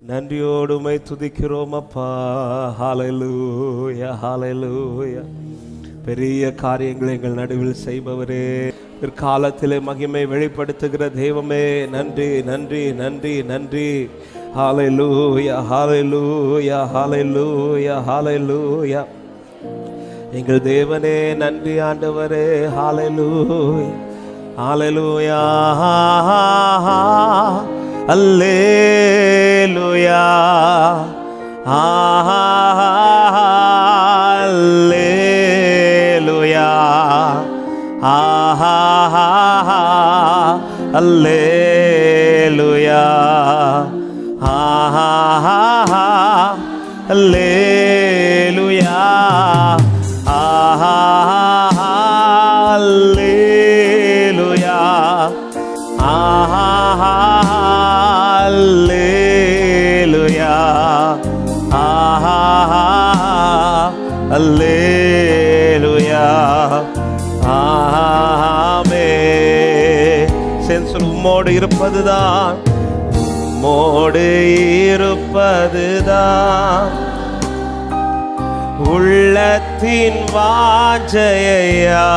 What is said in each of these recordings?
நன்றியோடு உம்மை துதிக்கிறோம் அப்பா. ஹல்லேலூயா, ஹல்லேலூயா. பெரிய காரியங்களை எங்கள் நடுவில் செய்பவரே, பிற்காலத்திலே மகிமை வெளிப்படுத்துகிற தெய்வமே, நன்றி நன்றி நன்றி நன்றி. ஹல்லேலூயா, ஹல்லேலூயா, ஹல்லேலூயா, ஹல்லேலூயா. எங்கள் தேவனே நன்றி ஆண்டவரே. ஹல்லேலூயா, ஹல்லேலூயா, அல்லேலூயா, அல்லேலூயா, அல்லேலூயா, அல்லேலூயா, அல்லேலூயா, அல்லேலூயா, ஆமென். சென்சல் உம்மோடு இருப்பதுதான், உம்மோடு இருப்பதுதான் உள்ளத்தின் வாஞ்சையா,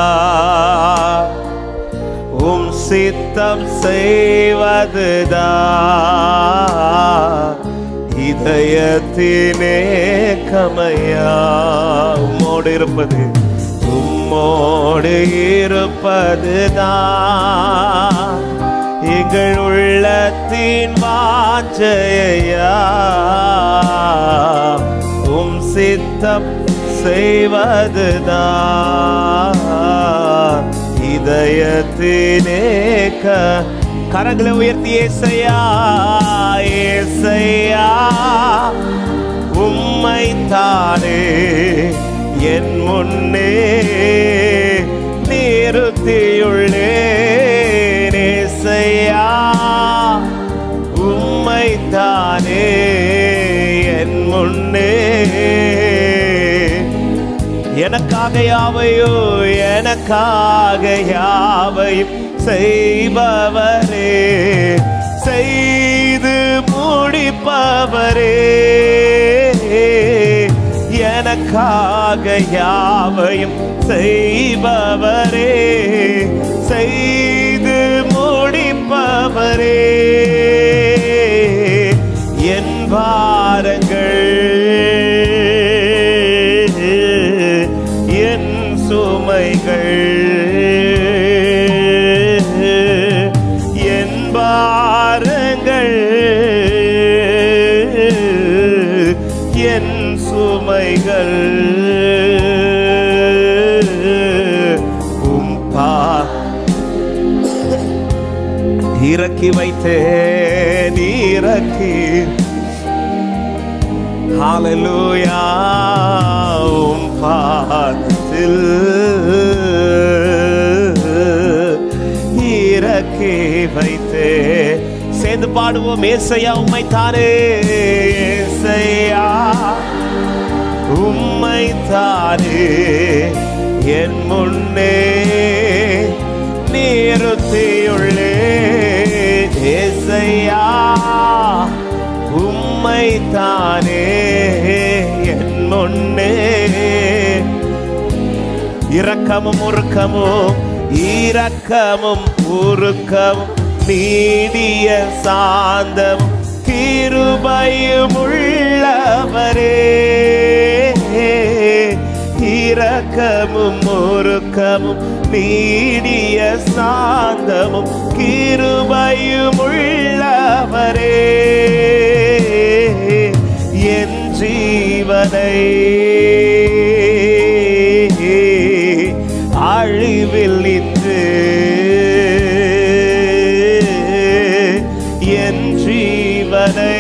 உம் சித்தம் செய்வதுதான் இதயத்தினே கமையா. உம்மோடு இருப்பது, உம்மோடு இருப்பதுதான் எங்கள் உள்ளத்தின் வாஞ்சையா, உம் சித்தம் செய்வதுதான் இதயத்தினே கரங்களை உயர்த்தி ஏசையா, ஏசையா உம்மை தானே என் முன்னே நிறுத்தியுள்ளேன். ஏசையா உம்மை தானே என் முன்னே, எனக்காக யாவையோ, எனக்காக யாவையும் செய்பவரே, செய்து முடிப்பவரே, எனக்காக யாவையும் செய்பவரே, செய்து முடிப்பவரே, என் பாரங்கள் என் சுமைகள் என் பாரங்கள் என் சுமைகள் இறக்கி வைத்தேன், இறக்கி. ஹல்லேலூயா, உம் பாதத்தில் இறக்கி வைத்தே. சேர்ந்து பாடுவோம், ஏசையா உம்மை தானே, ஏசையா உம்மை தானே என் முன்னே நிறுத்தியுள்ளே. ஏசையா உம்மை தானே என் முன்னே, இரக்கமும் உருக்கமும், இரக்கமும் உருக்கமும், நீடிய சாந்தமும் கிருபையும் உள்ளவரே, இரக்கமும் உருக்கமும், நீடிய சாந்தமும் கிருபையும் உள்ளவரே, என் ஜீவனை அழிவில் நின்று, என் ஜீவனை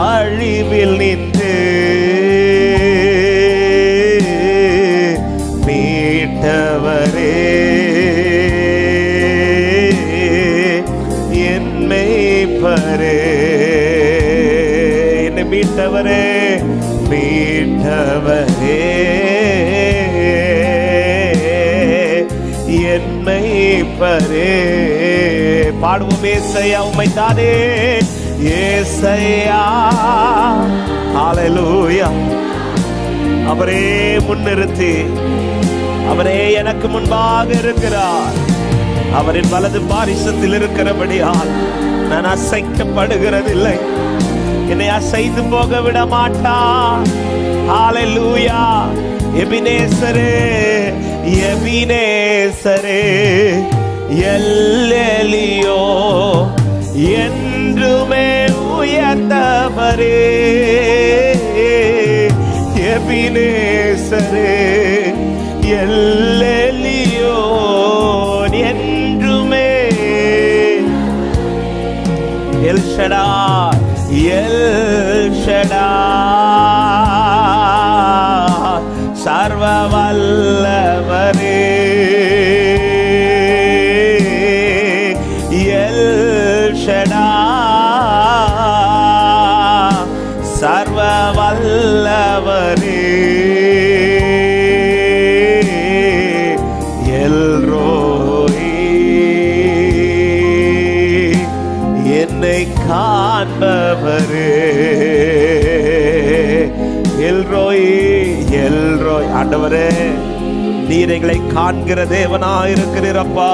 அழிவில் நின்று மீட்டவரே, என் மேய்ப்பரே, என்னை மீட்டவரே, மீட்டவரே, என் மேய்ப்பரே. பாடுவோம். ஏசையா உம்மைத்தானே, ஏசையா. ஹல்லேலூயா. அவரே முன்னிறுத்தி, அவரே எனக்கு முன்பாக இருக்கிறார். அவரின் வலது பாரிசத்தில் இருக்கிறபடியால் நான் அசைக்கப்படுகிறதில்லை. என்னை அசைந்து போக விட மாட்டார். ஹல்லேலூயா. எபினேசரே, எபினேசரே, எல்லேலியோ, என்றுமே உயர்ந்தவரே. எபினேசரே, எல்லேலியோ, என்றுமே. எல் ஷடாய், எல் ஷடாய், சர்வ வல்லவரே. எல் ஷடாய், சர்வ வல்லவரே. என்னை காண்பவரே. எல்ரோய், எல்ரோய். ஆண்டவரே, நீர் எங்களை காண்கிற தேவனாயிருக்கிறீரப்பா.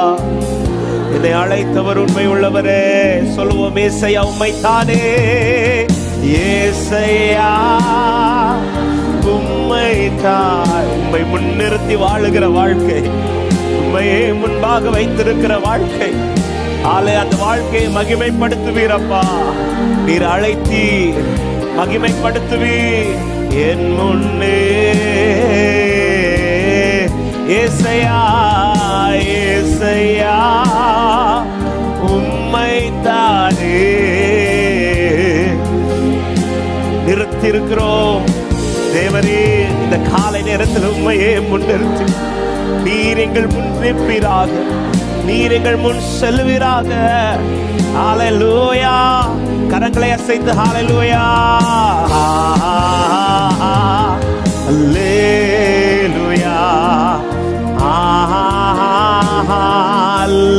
என்னை அழைத்தவர் உண்மை உள்ளவரே. சொல்லுவோம். ஏசையா உம்மைத்தானே, ஏசையா உம்மைத்தான். உம்மை முன்னிறுத்தி வாழுகிற வாழ்க்கை, உம்மையே முன்பாக வைத்திருக்கிற வாழ்க்கை. அந்த வாழ்க்கையை மகிமைப்படுத்துவீரப்பா. நீர் அழைத்தீர், மகிமைப்படுத்துவீர். என் முன்னே ஏசையா, ஏசையா உம்மைத்தானே நிறுத்தியிருக்கிறோம். தேவரே, இந்த காலை நேரத்தில் உம்மையே முன்னிறுத்தி நீர் எங்கள் முன் நிற்பீராக, நீர் எங்கள் முன் செல்வீராக. ஹல்லேலூயா. கரங்களை அசைத்து ஹல்லேலூயா, ஹல்லேலூயா,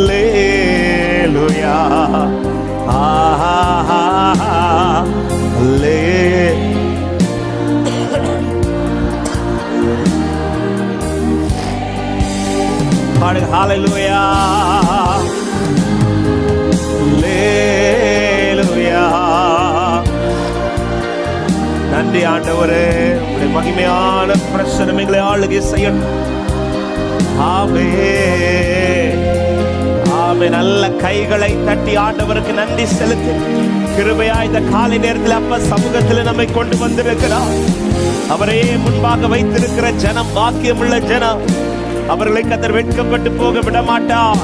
ஹல்லேலூயா, ஹல்லேலூயா, ஹல்லேலூயா. நன்றி ஆண்டவரே, உம்முடைய மகிமையான பிரசன்னம் எங்களை ஆளுகை செய்யட்டும். ஆமென், ஆமென். நல்ல கைகளை தட்டி ஆண்டவருக்கு நன்றி செலுத்து. கிருபையா இந்த காலை நேரத்தில் அப்ப சமூகத்தில் நம்மை கொண்டு வந்திருக்கிறார். அவரையே முன்பாக வைத்திருக்கிற ஜனம் பாக்கியமுள்ள ஜனம். அவர்களை கர்த்தர் வெட்கப்பட்டு போக விட மாட்டார்,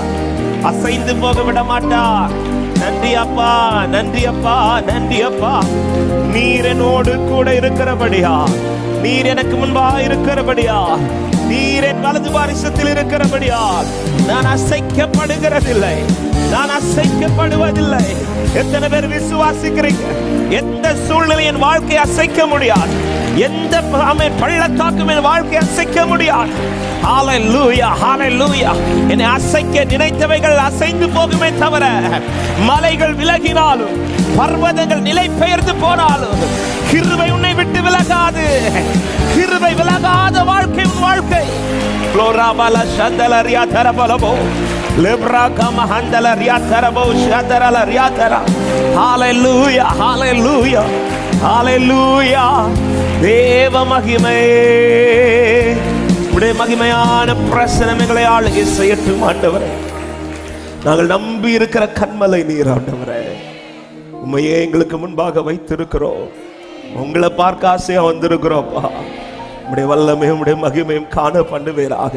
அசைந்து போக விட மாட்டார். நன்றி அப்பா, நன்றி அப்பா, நன்றி அப்பா. நீர் என்னோடு கூட இருக்கிறபடியா, நீர் எனக்கு முன்பாக இருக்கிறபடியா, நீர் என் வலது பாரிசத்தில் இருக்கிறபடியா நான் அசைக்கப்படுகிறதில்லை, நான் அசைக்கப்படுவதில்லை. எத்தனை பேர் விசுவாசிக்கிறீங்க? எந்த சூழ்நிலை என் வாழ்க்கையை அசைக்க முடியாது, எந்த பள்ளத்தாக்கும் என் வாழ்க்கையை அசைக்க முடியாது. ஹல்லேலூயா, ஹல்லேலூயா. என்னை அசைக்க நினைத்தவைகள் அசைந்து போகுமே தவிர, மலைகள் விலகினாலும் பர்வதங்கள் நிலை பெயர்ந்து போனாலும் கிருபை உன்னை விட்டு விலகாது. கிருபை விலகாத வாழ்க்கை உன் வாழ்க்கை. க்ளோராபல சந்தலரியா தரபலபோ லெப்ராகம ஹந்தலரியா தரபோ ஷதரலரியா தர. ஹல்லேலூயா, ஹல்லேலூயா, ஹல்லேலூயா. தேவ மகிமை, உடைய மகிமையான பிரசன்னம் எங்களை ஆளுகை செய்யட்டும் ஆண்டவரே. நாங்கள் நம்பி இருக்கிற கன்மலை நீர் ஆண்டவரே, உண்மையே எங்களுக்கு முன்பாக வைத்திருக்கிறோம். உங்களை பார்க்க ஆசையா வந்திருக்கிறோம்ப்பா. உடைய வல்லமையும் உடைய மகிமையும் காண பண்ணுவீராக.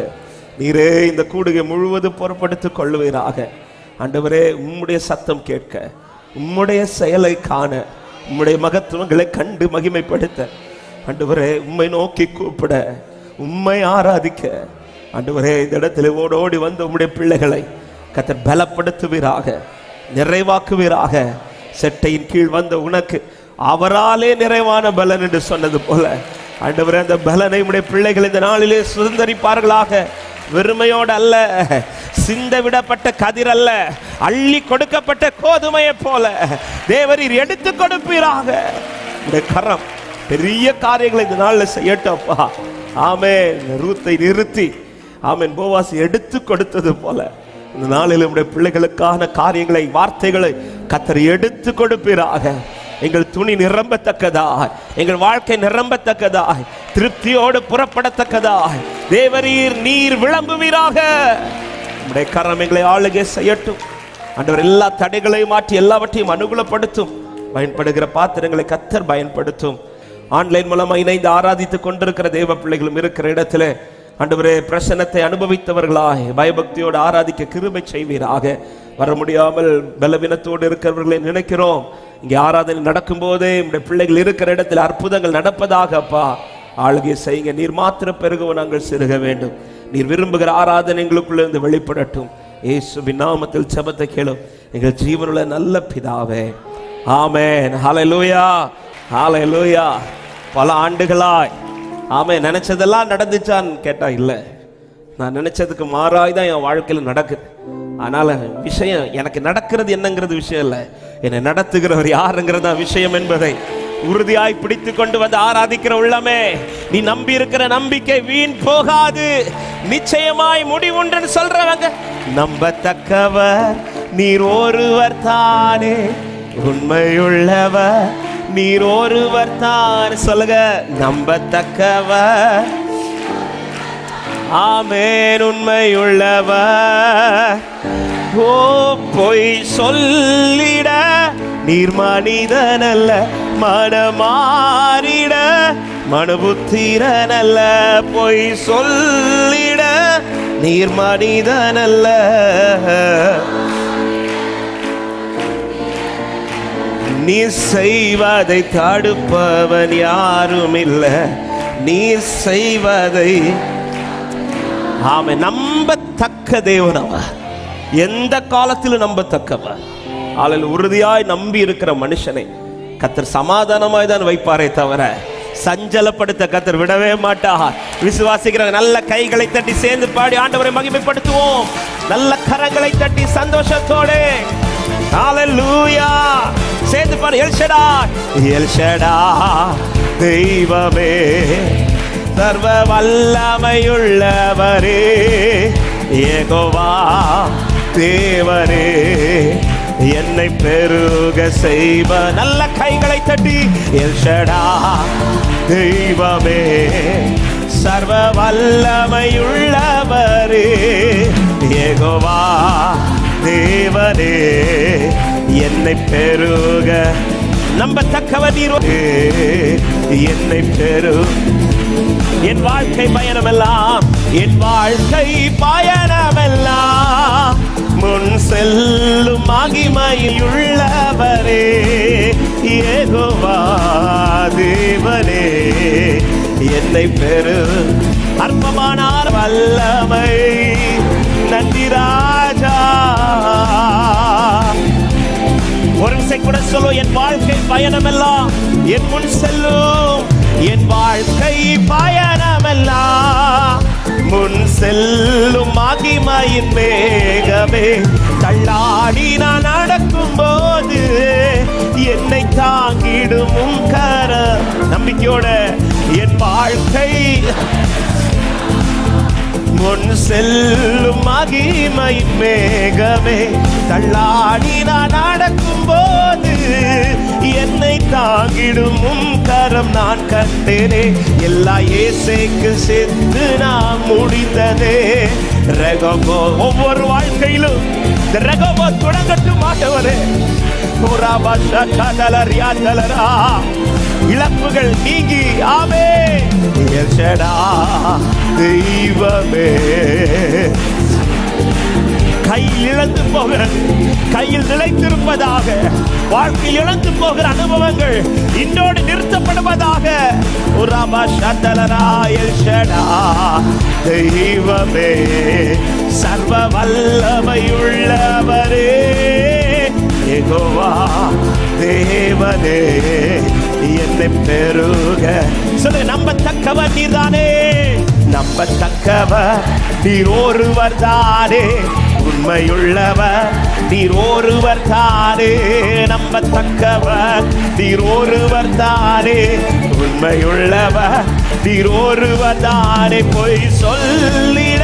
நீரே இந்த கூடுகை முழுவதும் பொறுப்படுத்திக் கொள்ளுவீராக ஆண்டவரே. உம்முடைய சத்தம் கேட்க, உம்முடைய செயலை காண, உம்முடைய மகத்துவங்களை கண்டு மகிமைப்படுத்த ஆண்டவரே, உம்மை நோக்கி கூப்பிட, உம்மை ஆராதிக்க ஆண்டவரே, இந்த இடத்துல ஓடோடி வந்த உம்முடைய பிள்ளைகளை கர்த்தர் பலப்படுத்துவீராக, நிறைவாக்குவீராக. செட்டையின் கீழ் வந்த உனக்கு அவராலே நிறைவான பலன் என்று சொன்னது போல ஆண்டவரே, அந்த பலனை உம்முடைய பிள்ளைகள் இந்த நாளிலே சுதந்தரிப்பார்களாக. வெறுமையோடு அல்ல, சிந்த விடப்பட்ட கதிர் அல்ல, அள்ளி கொடுக்கப்பட்ட கோதுமையை போல தேவரீர் எடுத்து கொடுப்பீராக. இந்த கரம் பெரிய காரியங்களை இந்த நாளில் செய்யட்டப்பா. ஆமென். ரூத்தை நிறுத்தி ஆமென் போவாஸ் எடுத்து கொடுத்தது போல இந்த நாளில் நம்முடைய பிள்ளைகளுக்கான காரியங்களை, வார்த்தைகளை கர்த்தர் எடுத்து கொடுப்பீராக. எங்கள் துணி நிரம்பத்தக்கதாய், எங்கள் வாழ்க்கை நிரம்பத்தக்கதாய், திருப்தியோடு புறப்படத்தக்கதாய் தேவரீர் நீர் விளம்புவீராக. நம்முடைய கரம் எங்களை ஆளுகை செய்யட்டும் ஆண்டவர். எல்லா தடைகளையும் மாற்றி எல்லாவற்றையும் அனுகூலப்படுத்தும். பயன்படுகிற பாத்திரங்களை கர்த்தர் பயன்படுத்தும். ஆன்லைன் மூலமா இணைந்து ஆராதித்துக் கொண்டிருக்கிற தேவ பிள்ளைகளும் இருக்கிற இடத்துல ஆண்டவரே பிரசன்னத்தை அனுபவித்தவர்களாய் பயபக்தியோடு ஆராதிக்க கிருபை செய்வீராக. வர முடியாமல் பலவீனத்தோடு இருக்கிறவர்களை நினைக்கிறோம். இங்கே ஆராதனை நடக்கும் போதே நம்முடைய பிள்ளைகள் இருக்கிற இடத்தில் அற்புதங்கள் நடப்பதாக அப்பா ஆளுகை செய்யுங்க. நீர் மாத்திர பெருகவோ நாங்கள் சிறுக வேண்டும். நீர் விரும்புகிற ஆராதனை எங்களுக்குள்ள இருந்து வெளிப்படட்டும். இயேசுவின் நாமத்தில் ஜெபத்தை கேளும் எங்கள் ஜீவனுள்ள நல்ல பிதாவே. ஆமென். ஹல்லேலூயா, ஹல்லேலூயா. பல ஆண்டுகளாய் ஆமென் நினைச்சதெல்லாம் நடந்துச்சான்னு கேட்டா இல்லை, நான் நினைச்சதுக்கு மாறாய் தான் என் வாழ்க்கையில் நடக்குது. அதனால விஷயம் எனக்கு நடக்கிறது என்னங்கிறது விஷயம் இல்லை, என்னை நடத்துகிறவர் யாருங்கிறதா விஷயம் என்பதை உறுதியாய் பிடித்து கொண்டு வந்து ஆராதிக்கிற உள்ளமே, நீ நம்பி இருக்கிற நம்பிக்கை வீண் போகாது, நிச்சயமாய் முடிவுண்டுன்னு சொல்றவங்க. நம்பத்தக்கவர் நீர் ஒருவர் தானே, உண்மையுள்ளவர் நீர் ஒருவர் தான். சொல்லுங்க, நம்பத்தக்கவர் ஆமென் உண்மையுள்ளவர். ஓ பொய் சொல்லிட நீர் மனிதனல்ல, மனமாறிட மனுபுத்திரனல்ல. பொய் சொல்லிட நீர் மனிதனல்ல, நீ செய்வதை தடுப்பவன் யாரும் இல்லை. நீ செய்வதை ஆமென் நம்பத்தக்க தேவனவர், எந்த காலத்திலும் நம்பத்தக்கவர். ஆளில் உறுதியாய் நம்பி இருக்கிற மனுஷனை கர்த்தர் சமாதானமாய் தான் வைப்பாரே தவிர சஞ்சலப்படுத்த கர்த்தர் விடவே மாட்டார். விசுவாசிக்கிற நல்ல கைகளை தட்டி சேர்ந்து பாடி ஆண்டவரை மகிமைப்படுத்துவோம். நல்ல கரங்களை தட்டி சந்தோஷத்தோடு ஹல்லேலூயா சேர்ந்து பாடு. எல்ஷடாய், எல்ஷடாய் தெய்வமே, சர்வ வல்லமையுள்ளவரே, யெகோவா தேவரே, என்னை பெருக செய்வ. நல்ல கைகளை தட்டி எல்ஷடாய் தெய்வமே, சர்வ வல்லமையுள்ளவரே, யெகோவா தேவனே, என்னை பெருக. நம்பத்தக்கவர் நீர், என்னை பெரு. என் வாழ்க்கை பயணமெல்லாம், என் வாழ்க்கை பயணமெல்லாம் முன் செல்லும் மகிமையுள்ளவரே, யெகோவா தேவனே, என்னை பெரு. அற்பமான வல்லமை நன்றி ராஜா. ஒரு விஷயம் கூட சொல்லும், என் வாழ்க்கை பயணமெல்லாம் என் முன் செல்லும். என் வாழ்க்கை பயணமெல்லாம் முன் செல்லும் மகிமையின் மேகமே. தள்ளாடி நான் நடக்கும் போது என்னை தாங்கிடும் உம் கரம். நம்பிக்கையோட என் வாழ்க்கை முன் செல்லும் மகிமை மேகமே. தள்ளாடி நான் நடக்கும் போது என்னை தாங்கிடும் உம் கரம் நான் கண்டேனே. எல்லா இயேசுவுக்கு சேர்த்து நான் முடிந்ததே. ரெகோபோ ஒவ்வொரு வாழ்க்கையிலும் இந்த ரெகோபோ தொடங்கட்டும் ஆண்டவரே. இழப்புகள் நீங்கி ஆமே. தெய்வமே, கையில் இழந்து போகிறது கையில் நிலைத்திருப்பதாக, வாழ்க்கையில் இழந்து போகிற அனுபவங்கள் இன்னோடு நிறுத்தப்படுவதாக. தெய்வமே, சர்வ வல்லமையுள்ளவரே, யெகோவா தேவனே, என்னை பெருக. சொல்லு, நம்பத்தக்கவர் நீர்தானே, நம்பத்தக்கவர் நீர் ஒருவர் தானே, உண்மையுள்ளவர் நீர் ஒருவர் தானே, நம்பத்தக்கவர் நீர் ஒருவர் தானே, உண்மையுள்ளவர் நீர் ஒருவர் தானே. பொய் சொல்லிட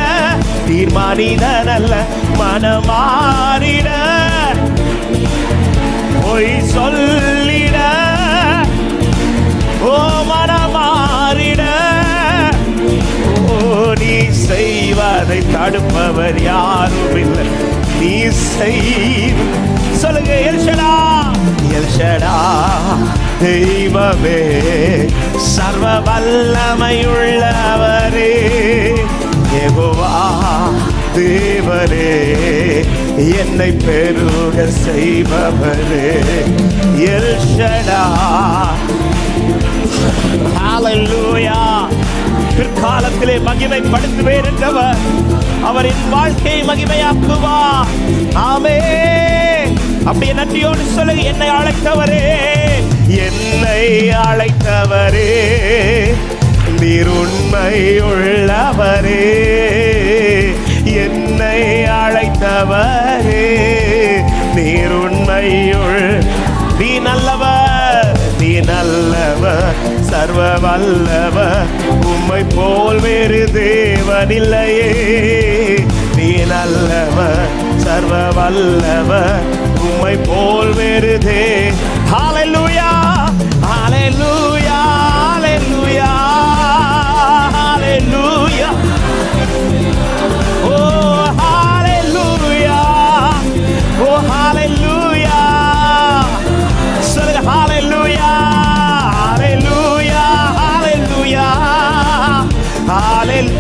நீர் மனிதன் அல்ல, மனமாறிட பொய் சொல்லிட ஓ மனமாறிட, ஓ நீ செய்வதை தடுப்பவர் யாரும் இல்லை, நீ சொல்லுங்க எல்ஷடா எல்ஷடா தெய்வமே, சர்வ வல்லமையுள்ளவரே, யெகோவா தேவரே, என்னை பெருக செய்பவரே, எல்ஷடா. ஹல்லேலூயா. பிற்காலத்திலே மகிமைப்படுத்துவேன் என்றவர் அவரின் வாழ்க்கையை மகிமையாக்குவார். ஆமென். அப்படியே நன்றியோடு சொல்லு, என்னை அழைத்தவரே, என்னை அழைத்தவரே, நீர் உண்மையுள்ளவரே, என்னை அழைத்தவரே, நீர் உண்மையுள், நீ நல்லவர், நீ நல்லவர், சர்வ வல்லவர், உம்மை போல் வேறு தேவனில்லையே, நீ நல்லவர், சர்வ வல்லவர், உம்மை போல் வேறு ஹல்லேலூயா ஹல்லேலூயா ஹல்லேலூயா ஹல்லேலூயா. ஓ ஹல்லேலூயா, ஓ ஹல்லேலூயா. சொல்லுங்க ஹல்லேலூயா ஹல்லேலூயா ஹல்லேலூயா.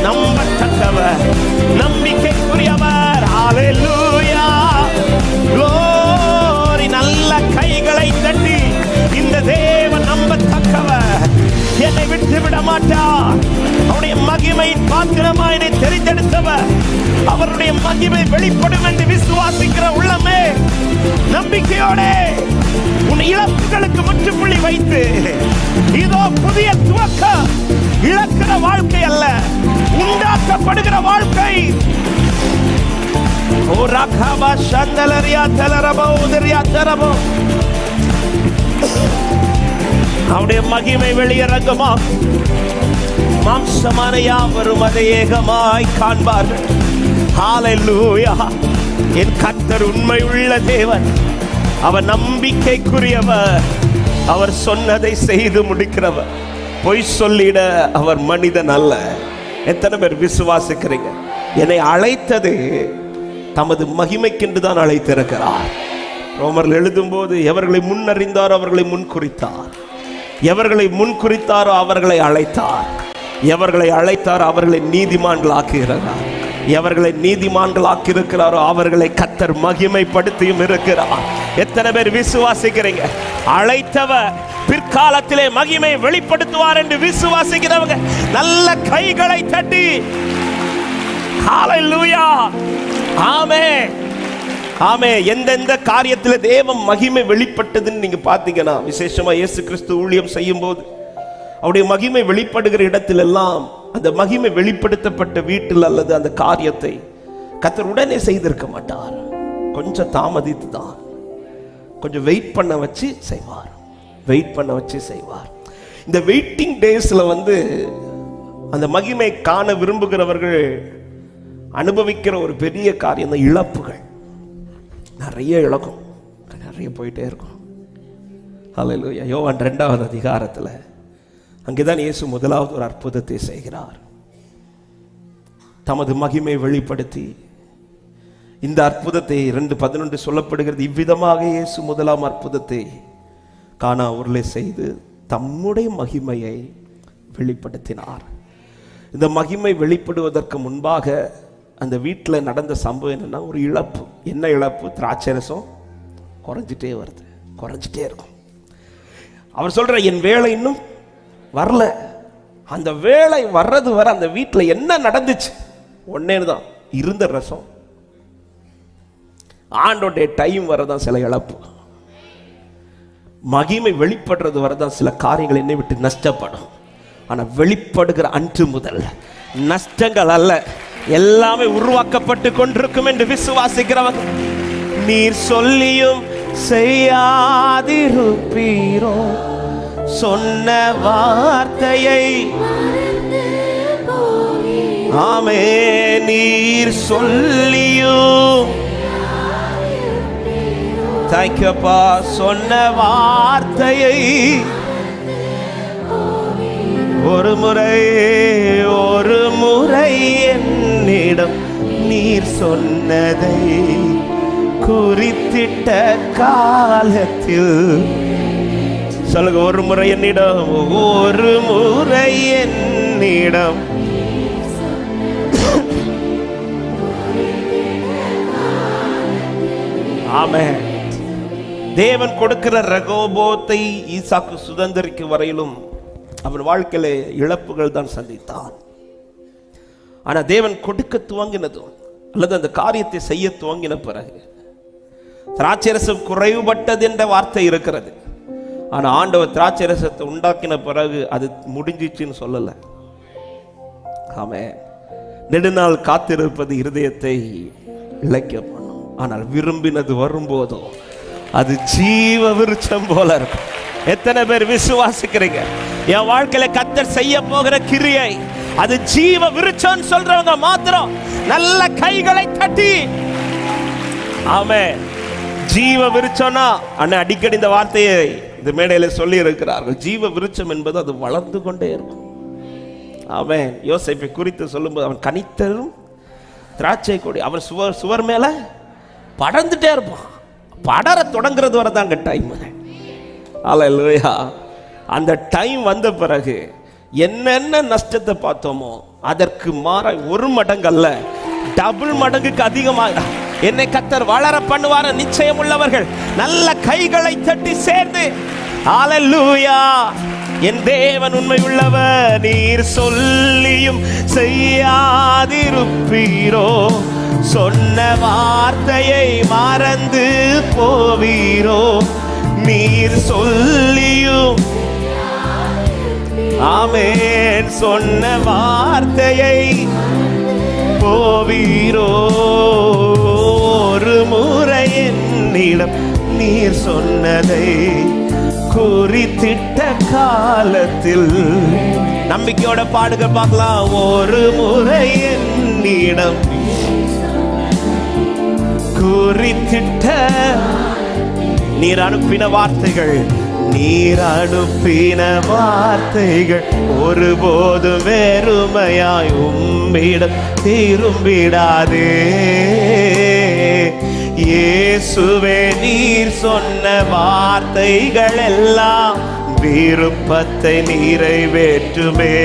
நம்பத்தக்கவர், நம்பிக்கைக்குரியவர். ஹல்லேலூயா. glory. நல்ல கைகளை தட்டி இந்த தேவன் நம்பத்தக்கவர், என்னை விட்டு விட மாட்டார். அவருடைய மகிமையின் பாத்திரமாய் என்னை தெரிந்தெடுத்தவர், அவருடைய மகிமை வெளிப்படும் என்று விசுவாசிக்கிற உள்ளமே, நம்பிக்கையோட உன் இழப்புகளுக்கு முற்றுப்புள்ளி வைத்து இதோ புதிய துவக்கம். இழக்கிற வாழ்க்கை அல்ல, உண்டாக்கப்படுகிற வாழ்க்கை. ஓ ராகவா சந்தலரியா தலரபோ உதரியா தரபோ. அவருடைய மகிமை வெளியிறங்குமா, மாம்சமான யாவரும் அதை ஏகமாய் காண்பார்கள். ஹல்லேலூயா. என் கர்த்தர் உண்மை உள்ள தேவன், அவர் நம்பிக்கைக்குரியவர், அவர் சொன்னதை செய்து முடிக்கிறவர், பொய் சொல்லிட அவர் மனிதன் அல்ல. எத்தனை பேர் விசுவாசிக்கிறீங்க? என்னை அழைத்தது தமது மகிமைக்கென்று தான் அழைத்திருக்கிறார். ரோமர்கள் எழுதும் போது எவர்களை முன்னறிந்தாரோ அவர்களை முன்குறித்தார், எவர்களை முன்குறித்தாரோ அவர்களை அழைத்தார், எவர்களை அழைத்தாரோ அவர்களை நீதிமான்கள் ஆக்குகிறார், எவர்களை நீதிமான்கள் ஆக்கியிருக்கிறாரோ அவர்களை கர்த்தர் மகிமைப்படுத்தியும் இருக்கிறார். எத்தனை பேர் விசுவாசிக்கிறீங்க? அழைத்தவர் பிற்காலத்திலே மகிமை வெளிப்படுத்துவார் என்று விசுவாசிக்கிறவங்க நல்ல கைகளை தட்டி ஹல்லேலூயா. ஆமென் ஆமென். எந்தெந்த காரியத்தில் தேவ மகிமை வெளிப்பட்டதுன்னு நீங்க பாத்தீங்கன்னா, விசேஷமா இயேசு கிறிஸ்து ஊழியம் செய்யும் போது அவருடைய மகிமை வெளிப்படுகிற இடத்தில் எல்லாம் அந்த மகிமை வெளிப்படுத்தப்பட்ட வீட்டில் அல்லது அந்த காரியத்தை கர்த்தர் உடனே செய்திருக்க மாட்டார். கொஞ்சம் தாமதித்து தான், கொஞ்சம் வெயிட் பண்ண வச்சு செய்வார், வெயிட் பண்ண வச்சு செய்வார். இந்த வெயிட்டிங் டேஸ்ல அந்த மகிமை காண விரும்புகிறவர்கள் அனுபவிக்கிற ஒரு பெரிய காரியம் தான் இழப்புகள். நிறைய இழக்கும், நிறைய போயிட்டே இருக்கும். ஹல்லேலூயா. யோவான் 2வது அதிகாரத்தில் அங்கேதான் இயேசு முதலாவது ஒரு அற்புதத்தை செய்கிறார். தமது மகிமை வெளிப்படுத்தி இந்த அற்புதத்தை 2:11 சொல்லப்படுகிறது. இவ்விதமாக இயேசு முதலாம் அற்புதத்தை கானா ஊரிலே செய்து தம்முடைய மகிமையை வெளிப்படுத்தினார். இந்த மகிமை வெளிப்படுவதற்கு முன்பாக அந்த வீட்டில் நடந்த சம்பவம் என்னன்னா, ஒரு இழப்பு. என்ன இழப்பு? திராட்சை ரசம் குறைஞ்சிட்டே வருது, குறைஞ்சிட்டே இருக்கும். அவர் சொல்ற, என் வேலை இன்னும் வரல. அந்த வேலை வர்றது வர அந்த வீட்டில் என்ன நடந்துச்சு? ஒன்னே தான், இருந்த ரசம் ஆண்டோடைய டைம் வரதான் சில இழப்பு. மகிமை வெளிப்படுறது வரதான் சில காரியங்கள் என்னை விட்டு நஷ்டப்படும். ஆனா வெளிப்படுகிற அன்று முதல் நஷ்டங்கள் அல்ல, எல்லாமே உருவாக்கப்பட்டு கொண்டிருக்கும் என்று விசுவாசிக்கிறவங்க, நீர் சொல்லியும் செய்யாதிருப்பீரோ, சொன்ன வார்த்தையை ஆமே நீர் சொல்லியும் தாய்க்கப்பா சொன்ன வார்த்தையை ஒரு முறை என்னிடம் நீர் சொன்னதை குறித்திட்ட காலத்தில் சொல்லுங்க, ஒரு முறை என்னிடம் ஆமென். தேவன் கொடுக்கிற ரகோபோத்தை ஈசாக்கு சுதந்திரிக்கும் வரையிலும் அவன் வாழ்க்கையில இழப்புகள் தான் சந்தித்தான். ஆனா தேவன் கொடுக்க துவங்கினதும் அல்லது அந்த காரியத்தை செய்ய துவங்கின பிறகு, திராட்சரசம் குறைவுபட்டது என்ற வார்த்தை இருக்கிறது. ஆனா ஆண்டவர் திராட்சரசத்தை உண்டாக்கின பிறகு அது முடிஞ்சிச்சுன்னு சொல்லல. ஆமென். நெடுநாள் காத்திருப்பது இருதயத்தை இழைக்க பண்ணும். ஆனால் விரும்பினது வரும்போதோ அது ஜீவ விருட்சம் போல இருக்கும். எத்தனை பேர் விசுவாசிக்கிறீங்க? என் வாழ்க்கையில கர்த்தர் செய்ய போகிற கிரியை அது ஜீவ விருட்சம் சொல்றவங்க மாத்திரம் நல்ல கைகளை தட்டி ஆமென். ஜீவ விருட்சம்னா அண்ணன் அடிக்கடி இந்த வார்த்தையை இந்த மேடையில சொல்லி இருக்கிறார்கள். ஜீவ விருட்சம் என்பது அது வளர்ந்து கொண்டே இருக்கும். ஆமென். யோசேப்பை குறித்து சொல்லும்போது அவன் கனித்தரும் திராட்சை கொடி, அவன் சுவர் மேல படர்ந்துட்டே இருப்பான். படர தொடங்குறது வரை தாங்க டைம். அல்லேலூயா. அந்த டைம் வந்த பிறகு என்னென்ன நஷ்டத்தை பார்த்தோமோ அதற்கு மாற 1 மடங்கு அல்ல, டபுள் மடங்குக்கு அதிகமாக என்னை கர்த்தர் வளர பண்ணுவார். நிச்சயம் உள்ளவர்கள் நல்ல கைகளை தட்டி சேர்ந்து அல்லேலூயா. என் தேவன் உண்மை உள்ளவர், நீர் சொல்லியும் செய்யாதிருப்பீரோ, சொன்ன வார்த்தையை மறந்து போவீரோ, நீர் சொல்லியும் ஆமென் சொன்ன வார்த்தையை போவீரோ, ஒரு முறை என்னிடம் நீர் சொன்னதை குறித்திட்ட காலத்தில். நம்பிக்கையோட பாடுக பார்க்கலாம். ஒரு முறை என்னிடம் குறித்திட்ட நீர் அனுப்பின வார்த்தைகள், நீர் அனுப்பின வார்த்தைகள் ஒருபோதும் வெறுமையாய் உம்மிடம் திரும்பிடாதே. இயேசுவே நீர் சொன்ன வார்த்தைகள் எல்லாம் விருப்பத்தை நிறைவேற்றுமே.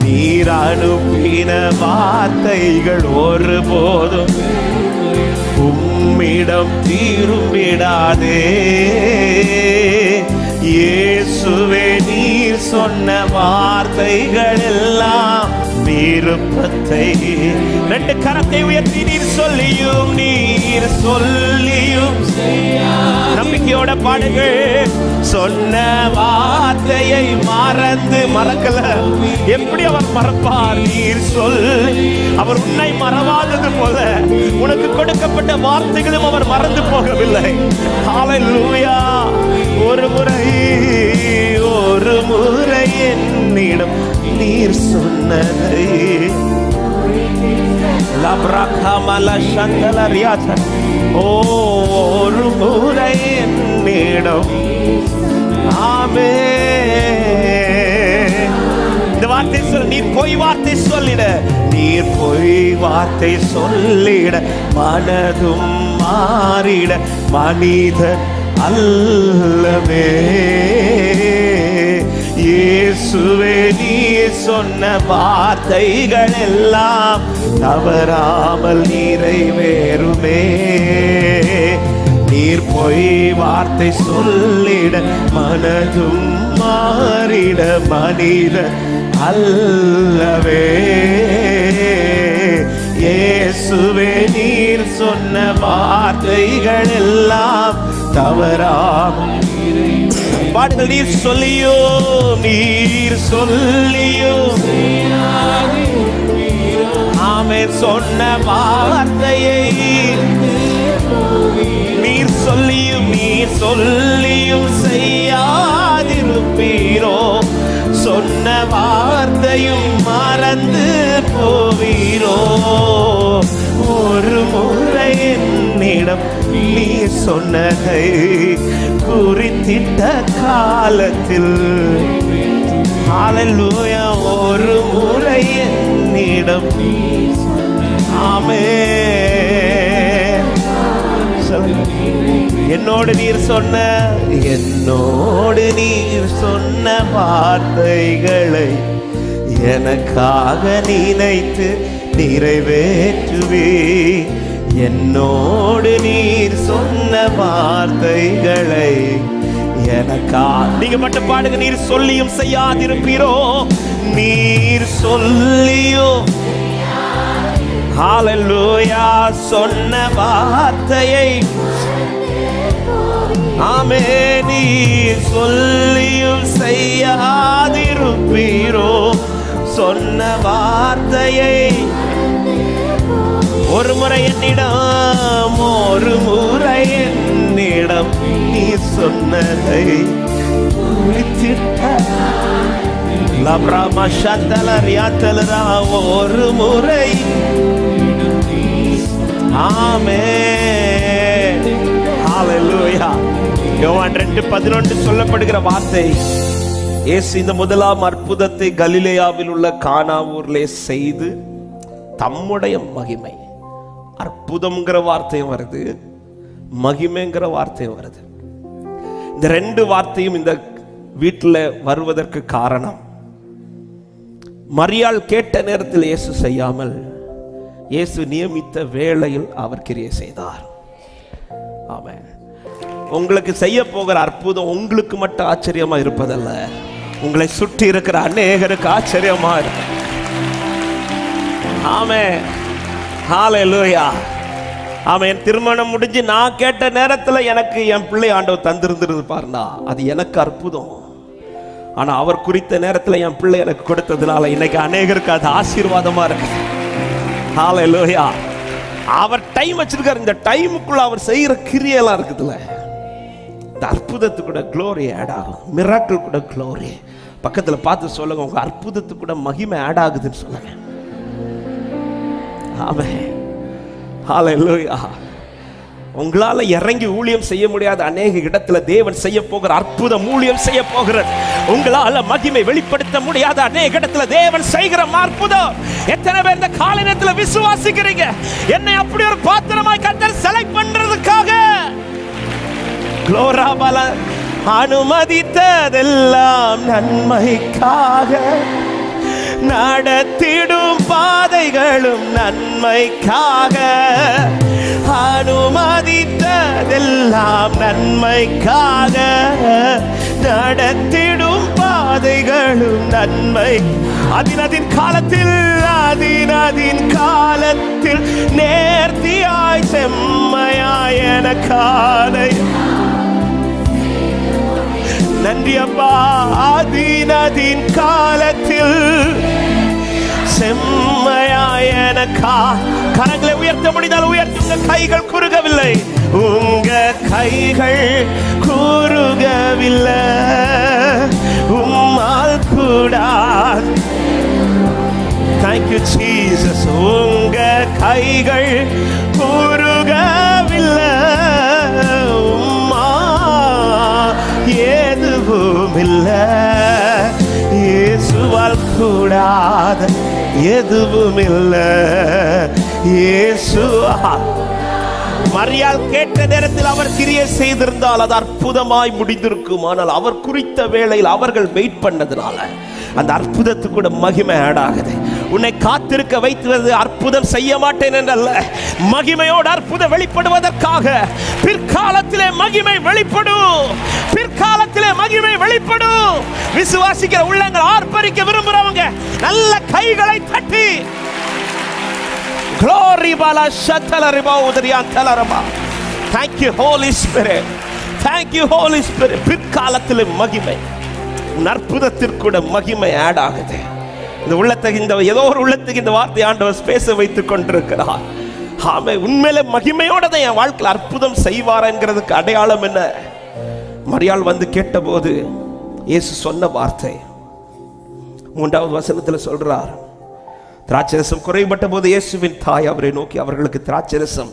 நீர் அனுப்பின வார்த்தைகள் ஒருபோதும் உம்மிடம் திரும்பிடாதே. இயேசுவே நீர் சொன்ன வார்த்தைகள் எல்லாம் விருப்பத்தை. 2 கரத்தை உயர்த்தி நீர் சொல்லியும் நம்பிக்கையோட பாடுங்கள். சொன்ன வார்த்தையை மறக்கல. எப்படி அவர் மறப்பார்? நீர் சொல்லி அவர் உன்னை மறவாதது போல உனக்கு கொடுக்கப்பட்ட வார்த்தைகளும் அவர் மறந்து போகவில்லை. ஹல்லேலூயா. ஒரு முறை என்னிடம் நீர் சொன்னதை ஒரு முறை என்னிடம் ஆமென். இந்த வார்த்தை சொல். நீர் பொய் வார்த்தை சொல்லிட, நீர் பொய் வார்த்தை சொல்லிட மனதும் மாறிட மனிதன் அல்லவே. இயேசுவே நீர் சொன்ன வார்த்தைகள் எல்லாம் தவறாமல் நிறைவேறுமே. நீர் பொய் வார்த்தை சொல்லிட மனதும் மாறிட மனிதன் அல்லவே. இயேசுவே நீர் சொன்ன வார்த்தைகள் எல்லாம் தவறாமல் பாடுங்கள். நீர் சொல்லியும் ஆமென். சொன்ன வார்த்தையை நீர் சொல்லியும் செய்யாதிருப்பீரோ? சொன்ன வார்த்தையும் மறந்து போவீரோ? ஒரு முறை என்னிடம் நீ சொன்னதை குறித்திட்ட காலத்தில், ஹல்லேலூயா, ஒரு முறை என்னிடம் ஆமென். என்னோடு நீர் சொன்ன வார்த்தைகளை எனக்காக நினைத்து நிறைவேற்றுவே. என்னோடு நீர் சொன்ன வார்த்தைகளை எனக்கா. நீங்க மட்டும் பாடுங்க. நீர் சொல்லியும் செய்யாதிருப்பீரோ? நீர் சொல்லியும், ஹல்லேலூயா, சொன்ன வார்த்தையை ஆமென். நீர் சொல்லியும் செய்யாதிருப்பீரோ? சொன்ன வார்த்தையை ஒரு முறை என்னிடம் நீ சொன்னதை ஒரு முறை ஆமென். ஹல்லேலூயா. யோவான் 2:11 சொல்லப்படுகிற வார்த்தை, இயேசு இந்த முதலாம் அற்புதத்தை கலிலேயாவில் உள்ள கானா ஊரிலே செய்து தம்முடைய மகிமை, அற்புதம்ங்கிற வார்த்தையும் வருது, மகிமைங்கிற வார்த்தையும் வருது. இந்த ரெண்டு வார்த்தையும் இந்த வீட்டில் வருவதற்கு காரணம், மரியாள் கேட்ட நேரத்தில் இயேசு செய்யாமல் இயேசு நியமித்த வேளையில் அவர் கிரியை செய்தார். ஆமென். உங்களுக்கு செய்ய போகிற அற்புதம் உங்களுக்கு மட்டும் ஆச்சரியமா இருப்பதல்ல, உங்களை சுற்றி இருக்கிற அநேகருக்கு ஆச்சரியமா இருக்கு. ஆமென். ஹல்லேலூயா. ஆமென். திருமணம் முடிஞ்சு நான் கேட்ட நேரத்தில் எனக்கு என் பிள்ளை ஆண்டவர் தந்திருந்திருப்பார்னா அது எனக்கு அற்புதம். ஆனா அவர் குறித்த நேரத்தில் என் பிள்ளை எனக்கு கொடுத்ததுனால இன்னைக்கு அநேகருக்கு அது ஆசீர்வாதமா இருக்கு. ஹல்லேலூயா. அவர் டைம் வச்சிருக்காரு. இந்த டைமுக்குள்ள அவர் செய்யற கிரியெல்லாம் இருக்குதுல்ல, இந்த அற்புதத்துக்கு கூட க்ளோரி ஆட் ஆகும். மிராக்கிள் கூட க்ளோரி. பக்கத்துல பார்த்து சொல்லுங்க, உங்க அற்புதத்துக்கு கூட மகிமை ஆட் ஆகுதுன்னு சொல்லுங்க. ஆமென். ஹல்லேலூயா. உங்களால இறங்கி ஊழியம் செய்ய முடியாத அநேக இடத்துல தேவன் செய்ய போகிற அற்புதம் ஊழியம் செய்ய போகிறது. உங்களால மகிமை வெளிப்படுத்த முடியாத அநேக இடத்துல தேவன் செய்கிற அற்புதம். எத்தனை பேர் இந்த காலை நேரத்துல விசுவாசிக்கிறீங்க? என்னை அப்படி ஒரு பாத்திரமாய் கர்த்தர் செலக்ட் பண்றதுக்காக க்ளோராபல அனுமதித்ததெல்லாம் நன்மைக்காக, நடத்திடும் பாதைகளும் நன்மைக்காக, அனுமதித்ததெல்லாம் நன்மைக்காக, நடத்திடும் பாதைகளும் நன்மை. அதினதின் காலத்தில் நேர்த்தியாய் செம்மையாய் எனக்கான நன்றி அப்பா. அதினதின் காலத்தில் செம்மையாய் எனக்கா. கரங்களை உயர்த்த முடிந்தால் உயர்த்தி. உங்க கைகள் குறுகவில்லை, உங்க கைகள் குறுகவில்லை, உம்மால் கூடாது. Thank you Jesus. உங்க கைகள் குறுகவில்லை, உம்மா எதுவும் இல்லை. இயேசுவால் கூடாத எதுவும் இல்லை. இயேசுவால். மரியாள் கேட்ட நேரத்தில் அவர் கிரியை செய்திருந்தால் அது அற்புதமாய் முடிந்திருக்கும். ஆனால் அவர் குறித்த வேளையில் அவர்கள் வெயிட் பண்ணதுனால அந்த அற்புதத்துக்கு கூட மகிமை ஆட் ஆகுது. உன்னை காத்திருக்க வைத்தது அற்புதம் செய்ய மாட்டேன் என்றல்ல, மகிமையோடு அற்புதம் வெளிப்படுவதற்காக. பிற்காலத்திலே மகிமை வெளிப்படும், பிற்காலத்திலே மகிமை வெளிப்படும். விசுவாசிக்கிற உள்ளங்கள் ஆர்ப்பரிக்க விரும்புறவங்க நல்ல கைகளை தட்டி glory bala shatala riba udriya talaraba. Thank you Holy Spirit. Thank you Holy Spirit. பிற்காலத்திலே மகிமை, உன் அற்புதத்திற்கு கூட மகிமை ஆட் ஆகுது. இந்த உள்ளத்துக்கு இந்த ஏதோ ஒரு உள்ளத்துக்கு இந்த வார்த்தை ஆண்டவர் பேச வைத்துக் கொண்டிருக்கிறார். ஆமே, உண்மையில மகிமையோட தான் என் வாழ்க்கையில் அற்புதம் செய்வார்ங்கிறதுக்கு அடையாளம் என்ன? மரியாள் வந்து கேட்டபோது இயேசு சொன்ன வார்த்தை 3வது வசனத்தில் சொல்றார், திராட்சரசம் குறைபட்ட போது இயேசுவின் தாய் அவரை நோக்கி, அவர்களுக்கு திராட்சரசம்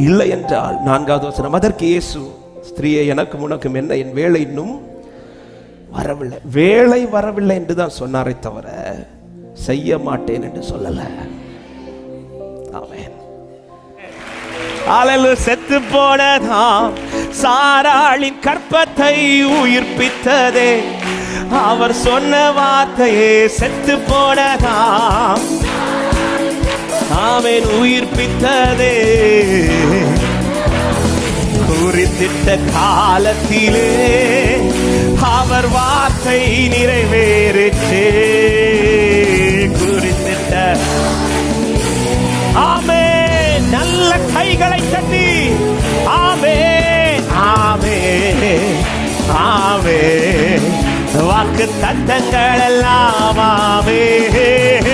இல்லை என்றால். 4வது வசனம், அதற்கு இயேசு, ஸ்திரீயே, எனக்கும் உனக்கும் என்ன, என் வேலை இன்னும் வரவில்லை. வேலை வரவில்லை என்று தான் சொன்னாரே தவிர செய்ய மாட்டேன் என்று சொல்லல. ஆமென். ஹல்லேலூயா. செத்து போனதாம் சாராளின் கற்பத்தை உயிர்ப்பித்ததே, அவர் சொன்ன வார்த்தையே செத்து போனதாம் ஆமென் உயிர்ப்பித்ததே. குறித்திட்ட காலத்திலே அவர் வார்த்தை நிறைவேறிச்சே. குறித்திட்ட ஆமென். நல்ல கைகளை தட்டி ஆமென் ஆமென் ஆமென். வாக்கு தத்தங்கள் எல்லாம் ஆமென்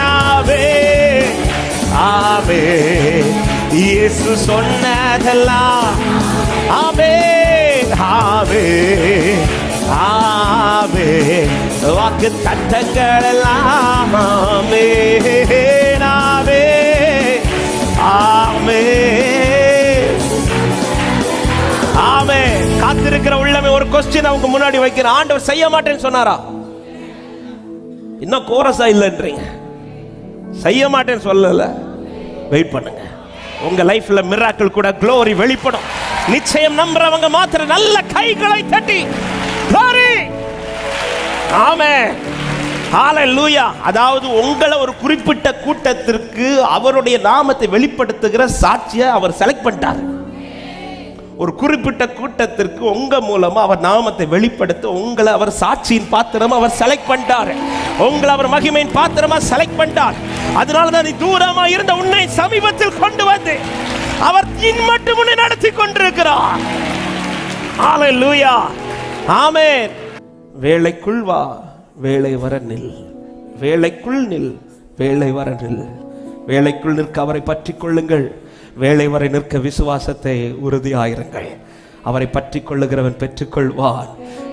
ஆமென் ஆமென். இயேசு சொன்னதெல்லாம் ஆமென் ஆமென் ஆமென். வாக்கு தத்தங்கள் எல்லாம் ஆமென் ஆமென் ஆமென் ஆமென். காத்திருக்கிற உள்ளமே ஒரு கொஸ்டின் அவங்க முன்னாடி வைக்கிற, ஆண்டவர் செய்ய மாட்டேன்னு சொன்னாரா? இன்னும் கோரஸா இல்லைன்றீங்க. செய்ய மாட்டேன்னு சொல்லல. வெயிட் பண்ணுங்க, உங்க லைஃப்ல மிராக்கிள் கூட க்ளோரி வெளிப்படும். நிச்சயம் நம்புறவங்க மாத்திரம் நல்ல கைகளை தட்டி க்ளோரி ஆமென் ஹல்லேலூயா. அதாவது உங்களை ஒரு குறிப்பிட்ட கூட்டத்திற்கு அவருடைய நாமத்தை வெளிப்படுத்துகிற சாட்சியை அவர் செலக்ட் பண்ணிட்டார். ஒரு குறிப்பிட்ட கூட்டத்திற்கு உங்க மூலமா அவர் நாமத்தை வெளிப்படுத்த உங்களை அவர் சாட்சியின் பாத்திரமா அவர் செலக்ட் பண்ணிட்டார். உங்களை அவர் மகிமையின் பாத்திரமா செலக்ட் பண்ணிட்டார். அதனாலதான் நீ தூரமா இருந்த உன்னை சமீபத்தில் கொண்டு வந்து அவர் மட்டும் உன்னை நடத்தி கொண்டிருக்கிறார். ஹல்லேலூயா ஆமென். வேளைக்குள் வா, வேளை வர நில். வேளைக்குள் நில், வேளை வர நில். வேளைக்குள் நிற்க அவரை பற்றி கொள்ளுங்கள். வேளை வரை நிற்க விசுவாசத்தை உறுதியாயிருங்கள். அவரை பற்றி கொள்ளுகிறவன் பெற்றுக்கொள்வான்.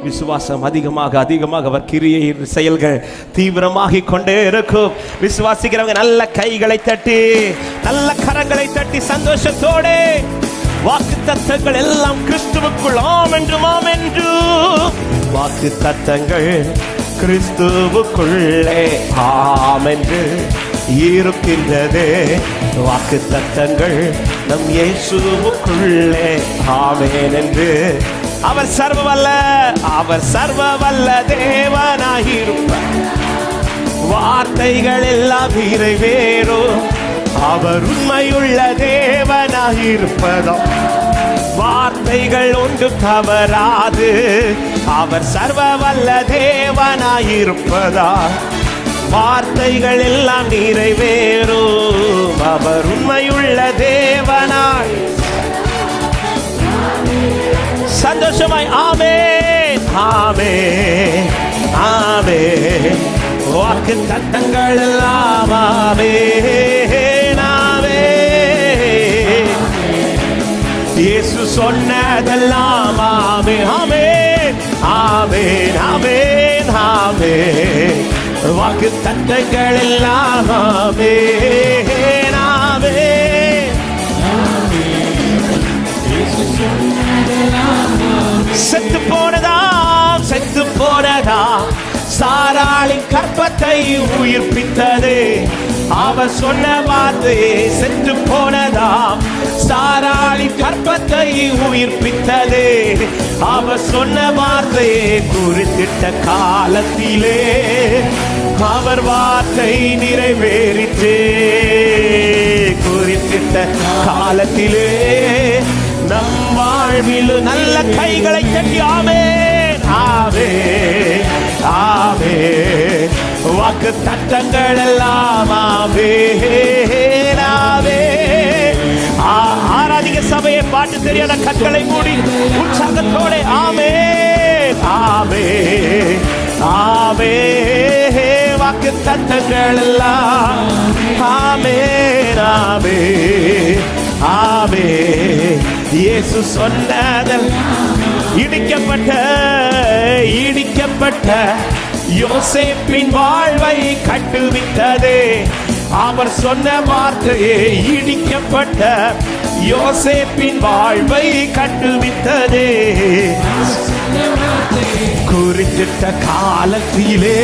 விசுவாசம் அதிகமாக அதிகமாக அவர் கிரியை செயல்கள் தீவிரமாகி கொண்டே இருக்கும். விசுவாசிக்கிறவங்க நல்ல கைகளை தட்டி நல்ல கரங்களை தட்டி சந்தோஷத்தோடு வாக்கு தத்தங்கள் எல்லாம் கிறிஸ்துவுக்குள் ஆம் என்றும் ஆம் என்று. வாக்கு தத்தங்கள் கிறிஸ்துவுக்குள்ளே ஆம் என்று இருக்கின்றதே. வாக்கு தத்தங்கள் நம் இயேசுவுக்குள்ளே ஆமென் என்று. அவர் சர்வவல்ல, அவர் சர்வவல்ல தேவனாயிருப்பார். வார்த்தைகள் எல்லாம் நிறைவேறும். அவர் உண்மையுள்ள தேவனாயிருப்பதோ வார்த்தைகள் ஒன்று தவறாது. அவர் சர்வவல்ல தேவனாயிருப்பதா வார்த்தைகள் எல்லாம் நிறைவேறும். அவர் உண்மையுள்ள தேவனாய். சந்தோஷமாய் ஆமென் ஆமென் ஆமென். வாக்கு தத்தங்கள் எல்லாம் ஆமென் ஆமென். இயேசு சொன்னதெல்லாம் ஆமென் ஆமென் ஆமென் ஆமென் ஆமென். வாக்கு தத்தங்கள் எல்லாம் ஆமென் ஆமென். செத்து போனதாம் செத்து போனதாம் சாராளின் கற்பத்தை உயிர்ப்பித்தது. அவர் சொன்ன வார்த்தையே செத்து போனதாம் சாராளின் கற்பத்தை உயிர்ப்பித்தது. அவர் சொன்ன வார்த்தையே குறித்திட்ட காலத்திலே அவர் வார்த்தை நிறைவேறிற்றே. குறித்திட்ட காலத்திலே நம் வாழ்வில் நல்ல கைகளை தட்டி ஆமென் ஆமென் ஆமென். வாக்கு தத்தங்கள் எல்லாம் ஆமென் ஆமென். ஆராதிக்க சபையை பாட்டு தெரியாத கண்களை மூடி உற்சாகத்தோட ஆமென் ஆமென் ஆமென். வாக்கு தத்தங்கள் எல்லாம் ஆமென் ஆமென் ஆமென். இயேசு சொன்னதல் இடிக்கப்பட்ட யோசேப்பின் வாழ்வை கட்டுவித்ததே. அவர் சொன்ன வார்த்தையே இடிக்கப்பட்ட யோசேப்பின் வாழ்வை கட்டுவித்ததே. குறித்திட்ட காலத்திலே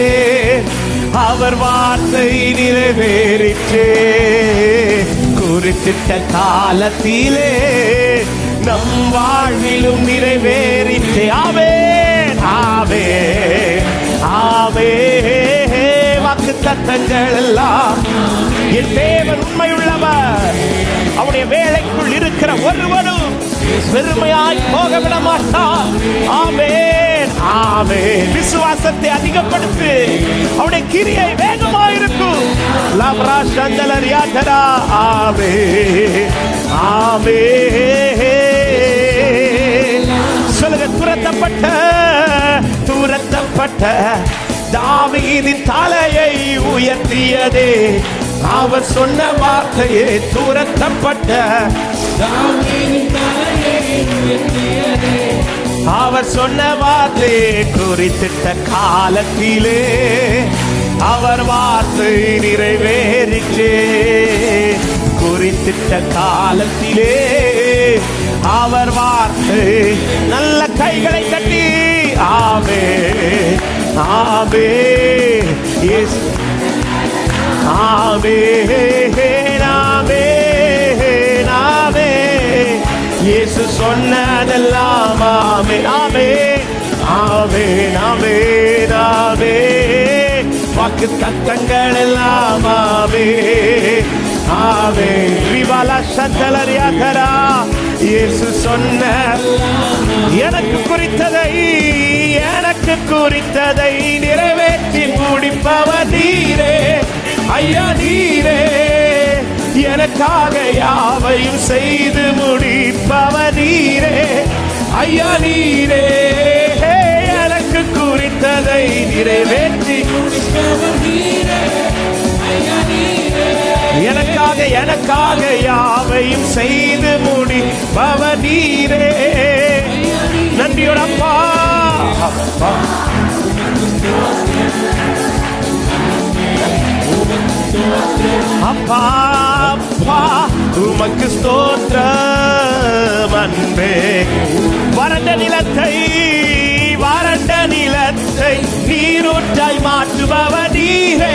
அவர் வார்த்தை நிறைவேறிற்றே. குறித்திட்ட காலத்திலே நம் வாழ்விலும் நிறைவேறிற்றே. ஆமென் ஆமென் ஆமென். வாக்கு தத்தங்கள் எல்லாம் என் தேவன் உண்மையுள்ளவர். அவருடைய வேலைக்குள் இருக்கிற ஒருவரும் பெருமையாய் போக விட மாட்டார். ஆமென் ஆமென். விசுவாசத்தை அதிகப்படுத்து, அவருடைய கிரியை வேகமாயிருக்கும். லவ்ரா சந்தலரியாதரா. ஆமென் ஆமென். சொல்லுங்க, துரத்தப்பட்ட தாவீதின் தலையை உயர்த்தியதே. அவர் சொன்ன வார்த்தையே துரத்தப்பட்ட தாவீதின் தலையை உயர்த்தியதே. அவர் சொன்ன வார்த்தையை குறித்திட்ட காலத்திலே அவர் வார்த்தை நிறைவேறிற்றே. குறித்திட்ட காலத்திலே அவர் வார்த்தை. நல்ல கைகளை தட்டி ஆமென் ஆமென். ஆமென் ஆமென் ஆமென். இயேசு சொன்னதெல்லாம் ஆமென் ஆமென் ஆமென் ஆமென் ஆமென். வாக்கு தத்தங்கள் எல்லாம் ஆமென் ஆமென். விவாலா சந்தலரியாதரா. இயேசு சொன்ன எனக்கு குறித்ததை நிறைவேற்றி முடிப்பவர் நீரே. ஐயா நீரே, எனக்காக யாவையும் செய்து முடிப்பவர் நீரே. ஐயா நீரே, எனக்கு குறித்ததை நிறைவேற்றி முடிப்பவர் நீரே. ஐயா நீரே, எனக்காக யாவையும் செய்து முடிப்பவர் நீரே. நன்றியோட அப்பா அப்பா. அப்பா அப்பா உமக்கு ஸ்தோத்திரம் அன்பே. வறண்ட நிலத்தை நீரூற்றாய் மாற்றுபவர் நீரே.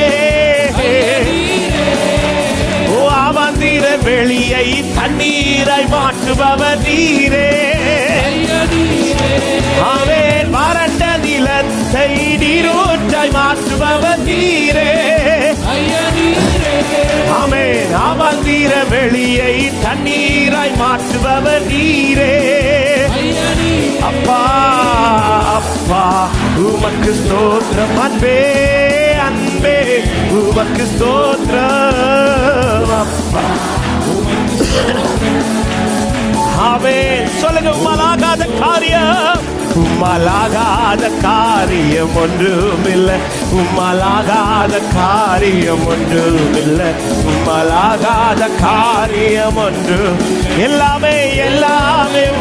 அமர்ந்திர வெளியை தண்ணீராய் மாற்றுபவர் நீரே. ஆமென். வறண்ட நிலத்தை நீரூற்றாய் மாற்றுபவர் நீரே. ஆமென். அமர்ந்திர வெளியை தண்ணீராய் மாற்றுபவர் நீரே. அப்பா அப்பா உமக்கு ஸ்தோத்திரம் அன்பே அன்பே. உமக்கு ஸ்தோத்திரம் அப்பா. ஆமென். சொல்லுங்க, உம்மாலாகாத காரியம் ஒன்றுமில்லை. உம்மாலாகாத காரியம் ஒன்றுமில்லை. உம்மாலாகாத காரியம் ஒன்று. எல்லாமே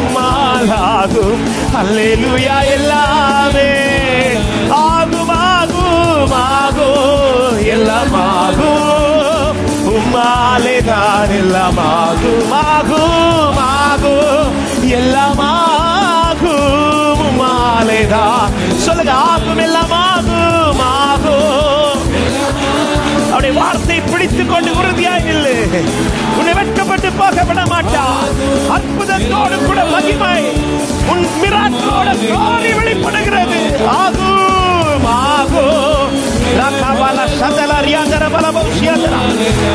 உம்மாலாகும். அல்லேலூயா. எல்லாமே ஆகும் எல்லாம் ஆகும். உம்மாலே தான் எல்லாம் ஆகும் எல்லாம் ஆகும். உம்மாலே தான். சொல்லுங்க, ஆகும் எல்லாம் ஆகும். அவருடைய வார்த்தை பிடித்துக் கொண்டு உறுதியாக இல்லை. உன்னை வெட்கப்பட்டு போக விட மாட்டார். அற்புதத்தோடு கூட மகிமை உன் மிராக்களோட glory வெளிப்படுகிறது. ஆகும்.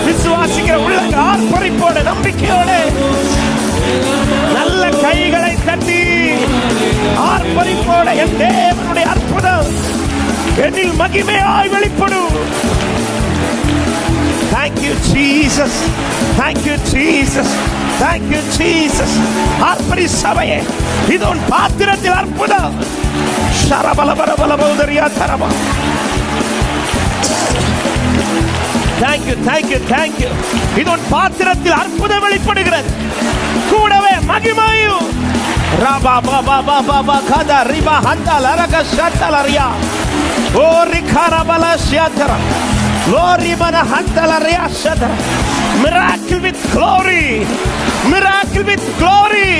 விசுவாசிக்கிற உள்ள ஆர்ப்பரிப்போட நம்பிக்கையோட நல்ல கைகளை தட்டி ஆர்ப்பரிப்போட என் தேவனுடைய அற்புதம் என்னில் மகிமையாய் வெளிப்படும். Thank you Jesus. Thank you Jesus. Thank you Jesus. ஆர்ப்பரி சபையே, இது உன் பாத்திரத்தில் அற்புதம். ஷரபலபலபலபௌதரியா தரபா. Thank you thank you thank you. இதன் பாத்திரத்தில் அற்புதம் வெளிப்படுகிறது, கூடவே மகிமையும். ரபா பாபா பாபா கதா ரிபா ஹந்தா லரக ஷத்தலரியா ஓ ரிகாரபல ஷியாதர லோரி மன ஹந்தலரியா ஷதர. Miracle with glory, miracle with glory.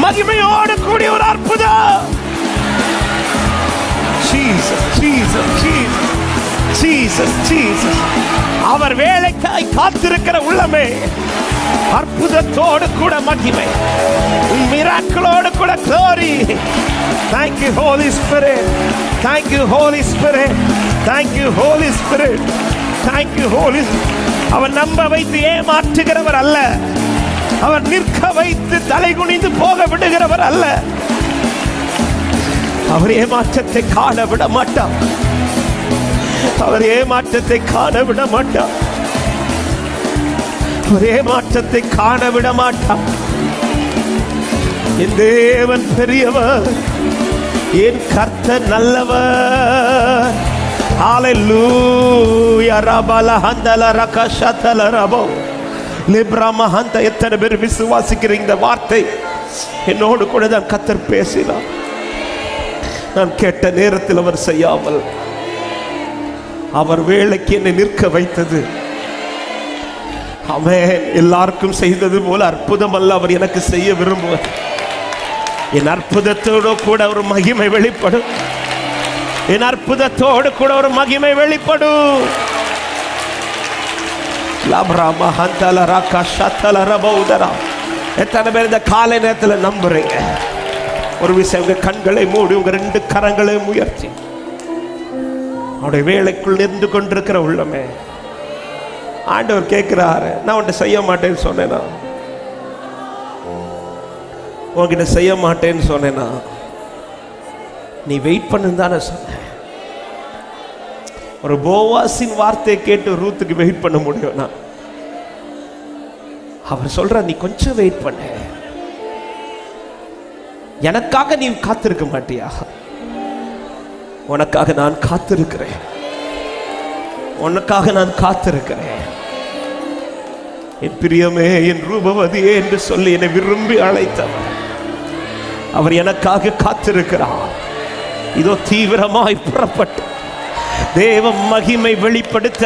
மகிமையோடு கூடிய ஒரு அற்புதம். Jesus Jesus Jesus Jesus Jesus. அவர் வேலைக்காய் காத்திருக்கிற உள்ளமே, அற்புதத்தோடு கூட மகிமை, மிராக்கிளோடு கூட glory. Thank you Holy Spirit, thank you Holy Spirit, thank you Holy Spirit, thank you Holy Spirit. அவர் நம்ப வைத்து ஏமாற்றுகிறவர் அல்ல, அவர் நிற்க வைத்து தலை குனிந்து போக விடுகிறவர் அல்ல. அவர் ஏமாற்றத்தை காண விட மாட்டார், அவர் ஏமாற்றத்தை காண விட மாட்டார், அவர் ஏமாற்றத்தை காண விட மாட்டார். என் தேவன் பெரியவர், என் கர்த்தர் நல்லவர். ஹalleluya ரபல ஹந்தல ரகஷதல ரபோ லிப்ரம ஹந்த. எத்தனை பேர் விசுவாசிக்கிறீங்க இந்த வார்த்தை? என்னோடு கூட தான் கர்த்தர் பேசினார். நான் கேட்ட நேரத்தில் அவர் செய்யாமல் அவர் வேலைக்கு என்னை நிற்க வைத்தது. ஆமென். எல்லாருக்கும் செய்தது போல அற்புதம் அல்ல, அவர் எனக்கு செய்ய விரும்புவார். என் அற்புதத்தோடு கூட ஒரு மகிமை வெளிப்படும், என் அற்புதத்தோடு கூட ஒரு மகிமை வெளிப்படும். எத்தனை பேர் இந்த காலை நேரத்தில் நம்புறீங்க? ஒரு விஷயம், உங்க கண்களை மூடி உங்க 2 கரங்களை உயர்த்தி அவருடைய வேலைக்குள் நின்று கொண்டிருக்கிற உள்ளமே, ஆண்டவர் கேட்கிறாரு, நான் உன்கிட்ட செய்ய மாட்டேன்னு சொன்னேனா? உன்கிட்ட செய்ய மாட்டேன்னு சொன்னேனா? நீ வெயிட் பண்ணுன்னு தானே சொன்ன. ஒரு போவாசின் வார்த்தையை கேட்டு ரூத்துக்கு வெயிட் பண்ண முடியும்னா? அவர் சொல்ற, நீ கொஞ்சம் வெயிட் பண்ண, எனக்காக நீ காத்திருக்க மாட்டியா? உனக்காக நான் காத்திருக்கிறேன், உனக்காக நான் காத்திருக்கிறேன். என் பிரியமே, என் ரூபவதியே என்று சொல்லி என்னை விரும்பி அழைத்தவர், அவர் எனக்காக காத்திருக்கிறார். இதோ தீவிரமாய் புறப்பட்டு தேவ மகிமை வெளிப்படுத்த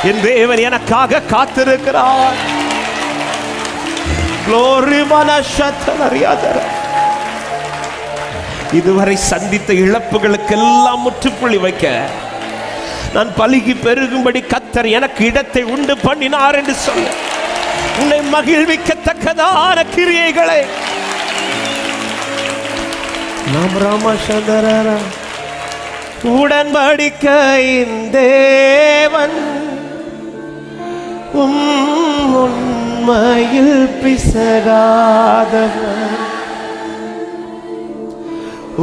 என் தேவன் எனக்காக காத்திருக்கிறார். இதுவரை சந்தித்த இழப்புகளுக்கெல்லாம் முற்றுப்புள்ளி வைக்க நான் பலுகி பெருகும்படி கர்த்தர் எனக்கு இடத்தை உண்டு பண்ணினார் என்று சொல்ல, உன்னை மகிழ்விக்கத்தக்கதான கிரியைகளை நாம் ராமச்சந்திரா உடன்படிக்கையின் தேவன் உண்மையில் பிசகாதவர்,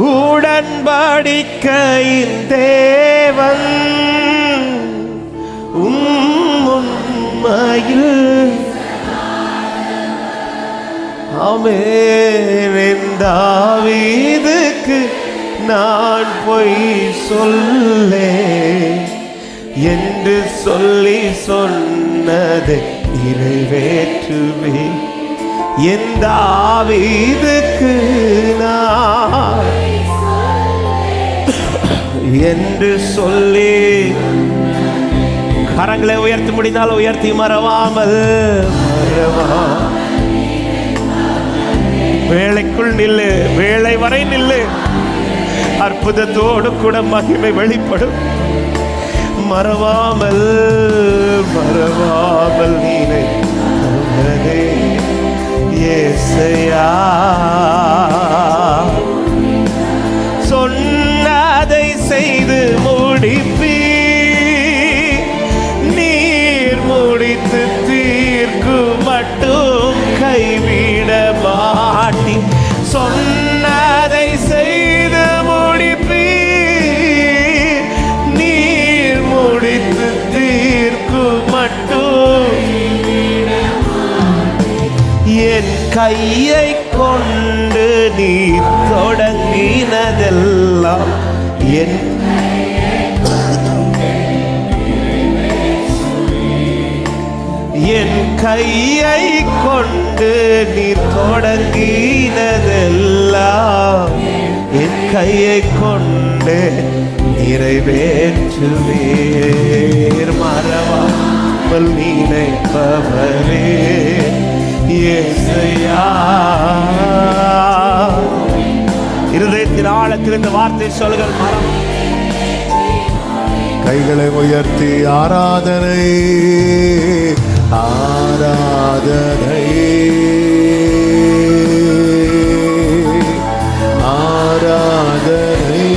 உடன்படிக்கையின் தேவன் உண்மையில். ஆமென். தாவீதுக்கு நான் பொய் சொல்லே என்று சொல்லி சொன்னதை நிறைவேற்றுவே. என் தாவீதுக்கு நான் என்று சொல்லி. கரங்களை உயர்த்த முடிந்தால் உயர்த்தி, மறவாமல் வேலைக்குள் நில்லு, வேலை வரை நில்லு, அற்புதத்தோடு கூட மகிமை வெளிப்படும். மறவாமல் மறவாமல் நீனை ஏசையா சொன்னதை செய்து முடிப்பி, நீர் முடித்து தீர்க்கு மட்டும் கைவிட மாட்டி. சொன்னதை செய்து முடிப்பி, நீர் முடித்து தீர்க்கு மட்டும் என் கையை கொண்டு நீ தொடங்கினதெல்லாம் என் கையை கொண்டு நீர் தொடங்கினதெல்லாம் என் கையை கொண்டு நிறைவேற்றுவீர். மறவாமல் நினைப்பவரே இயேசுயா. இருதயத்தின் ஆழத்தில் இந்த வார்த்தை சொல்லுங்கள். மரம் கைகளை உயர்த்தி ஆராதனை ஆராதனை ஆராதனை.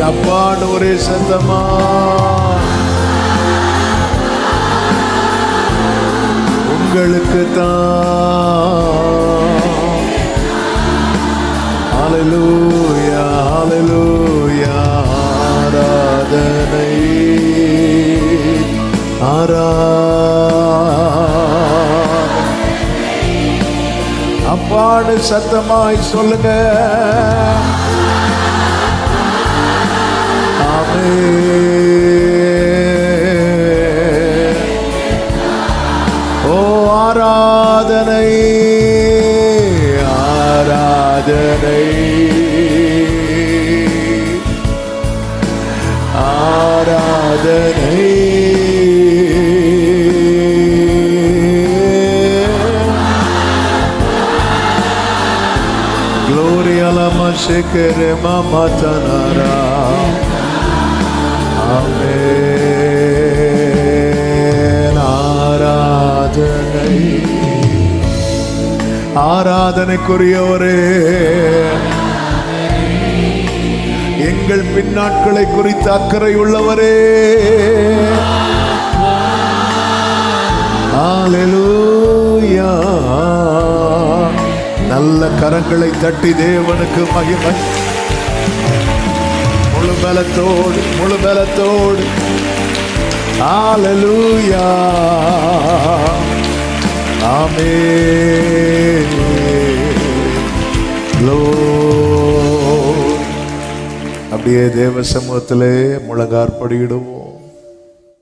அப்பான்னு ஒரே சத்தமா உங்களுக்கு தான். ஹல்லேலூயா ஹல்லேலூயா. ஆராதனை அப்பாடு சத்தமாய் சொல்லுங்க. ஆமென். ஓ ஆராதனை ஆராதனை ஆராதனை. Gloria la mashekere mama tanara. Amen. ஆராதனை ஆராதனைக்குரியவரே, எங்கள் பின்னாட்களை குறித்து அக்கறை உள்ளவரே. ஹல்லேலூயா. நல்ல கரங்களை தட்டி தேவனுக்கு மகிமை. முழு பலத்தோடு முழு பலத்தோடு. ஹல்லேலூயா. ஆமென். அப்படியே தேவ சமூகத்திலே முழங்காற்படியிடுவோம்.